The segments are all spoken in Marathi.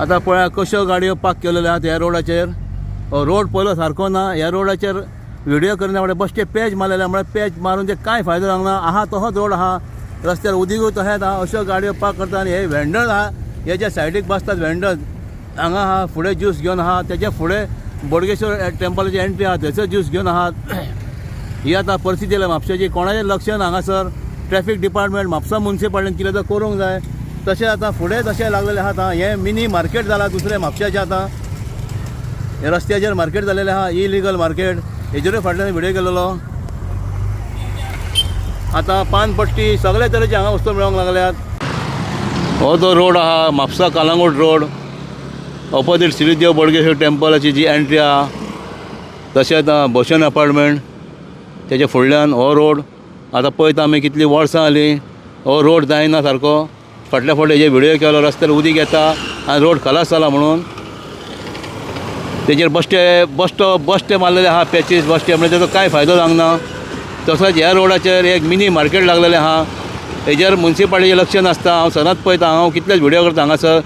आता पळय कश्यो गाडयो पार्क केलेल्यो आहात ह्या रोडाचेर. रोड पयलो सारको ना. ह्या रोडाचेर व्हिडिओ करना म्हणल्यार बेश्टे पेज मारलेले म्हळ्यार पेज मारून ते कांय फायदो जावंक ना. आहा तसोच रोड आहा, रस्त्यार उदीकूय तशेंच आहा. अश्यो गाडयो पार्क करता आनी हे वेंडर्स आहा हे जे सायडीक बसतात वेंडर्स हांगा आहा फुडें ज्यूस घेवन आहा. तेच्या फुडें बोडगेश्वर टेंपलाची एंट्री आहा थंयसर ज्यूस घेवन आहात. ही आतां परिस्थिती आयल्या म्हापशाची. कोणाचें लक्ष ना हांगासर. ट्रॅफिक डिपार्टमेंट म्हापसा मुन्सिपाल्टीन कितें तर करूंक जाय. तशें आतां फुडें तशें लागलेलें आहा. हें मिनी मार्केट जालां दुसरें म्हापशाचें. आतां हे रस्त्याचेर मार्केट जालेलें आहा, इलिगल मार्केट. हेजेरूय फाटल्यान व्हिडिओ केलेलो. आतां पानपट्टी सगळे तरेचे हांगा वस्तू मेळोंक लागल्यात. हो जो रोड आहा म्हापसा कालांगूट रोड ऑपोजीट श्रीदेव बोडगेश्वर टेंपलाची जी एंट्री आहा तशेंच भूषण अपार्टमेंट तेच्या फुडल्यान हो रोड. आतां पळयता आमी कितली वर्सां जालीं हो रोड जायना सारको. फाटल्या फावटी हेजे व्हिडिओ केलो रस्त्यार उदीक येता आनी रोड खलास जाला म्हणून. तेजेर बश्टे मारलेले आहा पॅचीस बश्टे म्हणजे तेजो कांय फायदो जावंक ना. तसोच ह्या रोडाचेर एक मिनी मार्केट लागलेलें आहा. हेजेर मुन्सिपाल्टीचें लक्ष नासता. हांव सदांच पळयता, हांव कितलेच व्हिडिओ करता हांगासर.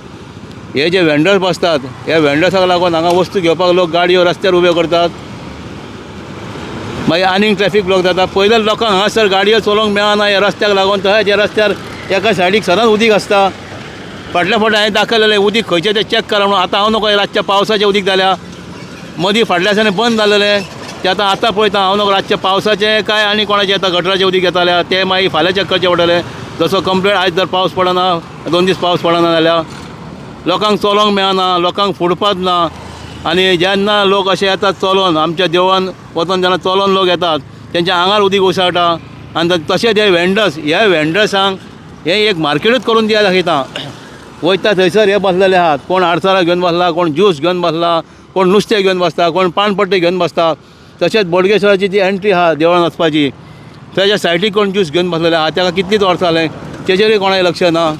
हे जे वेंडर्स बसतात ह्या वेंडर्साक लागून हांगा वस्तू घेवपाक लोक गाडयो रस्त्यार उबे करतात. मागीर आनीक ट्रॅफिक ब्लॉक जाता. पयले लोकांक हांगासर गाडयो चलोवंक मेळना ह्या रस्त्याक लागून. तशेंच ह्या रस्त्यार एका सायडीक सदांच उदीक आसता. फाटल्या फावटी हांवें दाखयलेलें उदीक खंयचें तें चॅक करा म्हणून. आतां हांव नकळो रातच्या पावसाचें उदीक जाल्या. मदीं फाटल्या दिसांनी बंद जालेलें तें आतां पळयता हांव नकळो रातचें पावसाचें काय आनी कोणाचें येता गटराचें उदीक येतालें तें मागीर फाल्यां चॅक करचें पडटलें. जसो कंप्लेंट आयज जर पावस पडना 2 दीस पावस पडना जाल्यार लोकांक चलोवंक मेळना, लोकांक फुटपाथ ना. आनी जेन्ना लोक अशे येतात चलोवन आमच्या देवळान वचोन जेन्ना चलोवन लोक येतात तेंच्या आंगार उदीक उसळटा. आनी तशेंच हे वेंडर्स ह्या वेंडर्सांक हें एक मार्केटूच करून दिया दाखयता. वयता थंयसर हे बसलेले आहात. कोण आडसरां घेवन बसला, कोण ज्यूस घेवन बसला, कोण नुस्तें घेवन बसता, कोण पानपट्टी घेवन बसता. तशेंच बोडगेश्वराची जी एंट्री आहा देवळान वचपाची तेच्या सायडीक कोण ज्यूस घेवन बसलेले आहा. ताका कितलींच वर्सां जालें तेजेरूय कोणाचें लक्ष ना.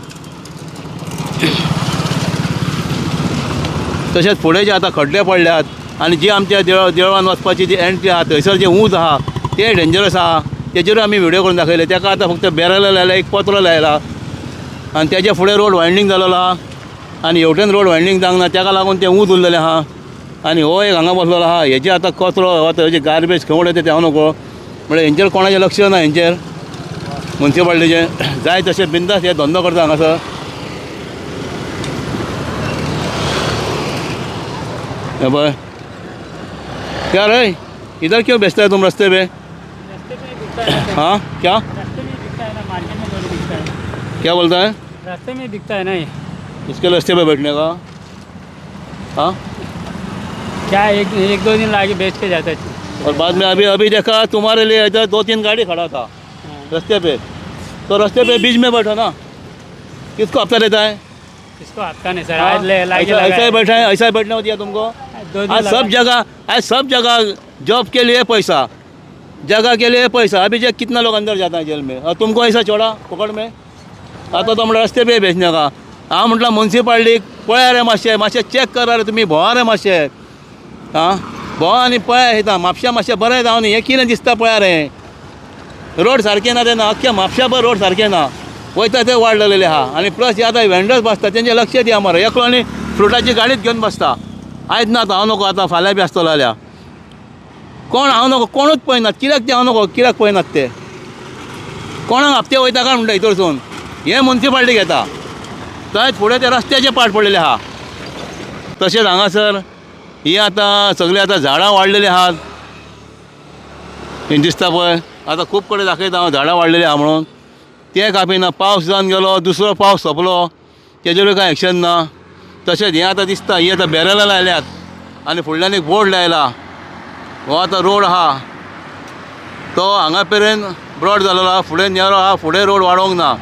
तशेंच फुडें जे आतां खड्डे पडल्यात आनी जी आमच्या देवळान वचपाची जी एंट्री आहा थंयसर जे उंच आहा तें डेंजरस आहा. तेजेरूय आमी व्हिडिओ करून दाखयले. ताका आतां फक्त बॅरल लायला, एक पत्रो लायला आनी तेच्या फुडें रोड वायंडींग जालोलो आहा आनी हेवटेन रोड वायंडींग जावंक ना ताका लागून तें उंच उरलेलें आहा. आनी हो एक हांगा बसलेलो आहा. हेजे आतां कचरो हेजे गार्बेज खंय उडयता तें हांव नकळो. म्हळ्यार हेंचेर कोणाचें लक्ष ना. हेंचेर मुन्सिपाल्टीचें जाय तशें बिंदास हे धंदो करता हांगासर. हे पळय क्या रे इधर क्यों बेचता है तुम रास्ते पे? हाँ क्या क्या बोलता है? रास्ते में दिखता है ना ये. इसके रास्ते पे बैठने का. हाँ क्या एक 2 दिन लाके बेच के जाता है. और बाद में अभी देखा तुम्हारे लिए इधर 2-3 गाड़ी खड़ा था रास्ते पे. तो रास्ते पे बीच में बैठा ना. किसको हफ्ता देता है? इसको हफ्ता नहीं सर. आज लाके ऐसा ही बैठा है. ऐसा ही बैठने को दिया तुमको. आज सब जगह जॉब के लिए पैसा, जगह के लिए पैसा. अभी जो कितना लोग अंदर जाता है जेल में और तुमको ऐसा छोड़ा पकड़ में. आता तो म्हटलं रस्ते पे बेचने का. हांव म्हटलं मुन्सिपाल्टीक पळया रे मातशें चॅक करा रे तुमी. भोंवा रे मातशें. हां भोंवा आनी पळया येता म्हापशा मातशें बरें जावन हें कितें दिसता पळया रे. रोड सारके ना तेन्ना अख्ख्या म्हापशा भर रोड सारके ना. वयता थंय वाडलेले आहा. आनी प्लस हे आतां वेंडर्स बसता तेंचें लक्ष दिया मरे. एकलो आनी फ्रुटाची गाडीच घेवन बसता. आयज ना आतां हांव नकळो आतां फाल्यां बी आसतलो जाल्यार कोण हांव नकळो कोणूच पळयनात. कित्याक ते हांव नकळो कित्याक पळयनात ते. कोणाक हप्ते वयता काय म्हणटा हितरसून हे मुन्सिपाल्टी घेता. थंय फुडें ते रस्त्याचे पाड पडलेले आहा. तशेंच हांगासर ही आतां सगळीं आतां झाडां वाडलेलीं आहात. हें दिसता पळय आतां खूब कडेन दाखयता हांव झाडां वाडलेलीं आहा म्हणून. तें कापिना. पावस जावन गेलो दुसरो पावस सोंपलो तेजेरूय कांय एक्शन ना. तशेंच हें आतां दिसता ही आतां बॅरलां लायल्यात आनी फुडल्यान एक बोर्ड लायला. हो आतां रोड आहा तो हांगा पेरेन ब्रॉड जालेलो आहा. फुडें नेरो आहा. फुडें रोड वाडोवंक ना.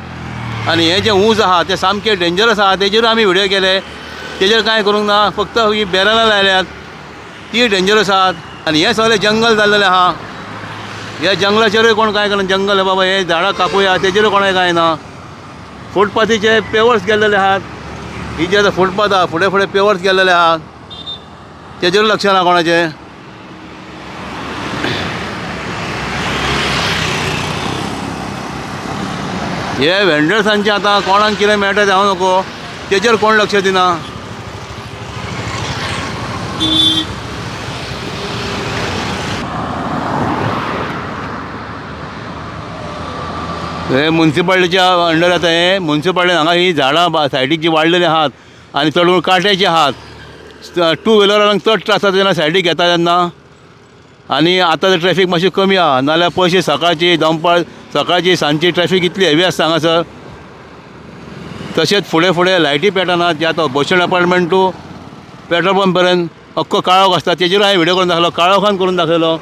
आनी हें जें उंच आहा तें सामकें डेंजरस आहा. तेजेरूय आमी व्हिडिओ केले. तेजेर कांय करूंक ना. फक्त ही बॅरलां लायल्यात ती डेंजरस आहात. आनी हें सगळें जंगल जाल्लेलें आहा. ह्या जंगलाचेरूय कोण कांय करना. जंगल बाबा हे झाडां कापुया तेजेरूय कोणाय कांय ना. फुटपाथीचे पेवर्स गेल्लेले आहात. ही जी आतां फुटपाथ आहा फुडें फुडें पेवर्स गेल्लेले आहात तेजेरूय लक्ष ना कोणाचें. हे वेंडर्सांचें आतां कोणाक कितें मेळटा तें हांव नको तेजेर कोण लक्ष दिना. हे म्युन्सिपाल्टीच्या अंडर येता. हे म्युन्सिपाल्टीन हांगा ही झाडां सायडीक जी वाडलेली आहात आनी चड करून काट्याची आहात. टू व्हिलरांक चड त्रास जाता जेन्ना सायडीक येता तेन्ना. आनी आतां तर ट्रॅफीक मातशी कमी आहा, नाल्यार पयशे सकाळची दनपार सकाळची सांजची ट्रॅफीक इतली हेवी आसता हांगासर. तशेंच फुडें फुडें लायटी पेटनात. जे आतां bus stand apartment to petrol pump पर्यंत अख्खो काळोख आसता. तेजेर हांवें व्हिडिओ करून दाखयलो, काळोखान करून दाखयलो.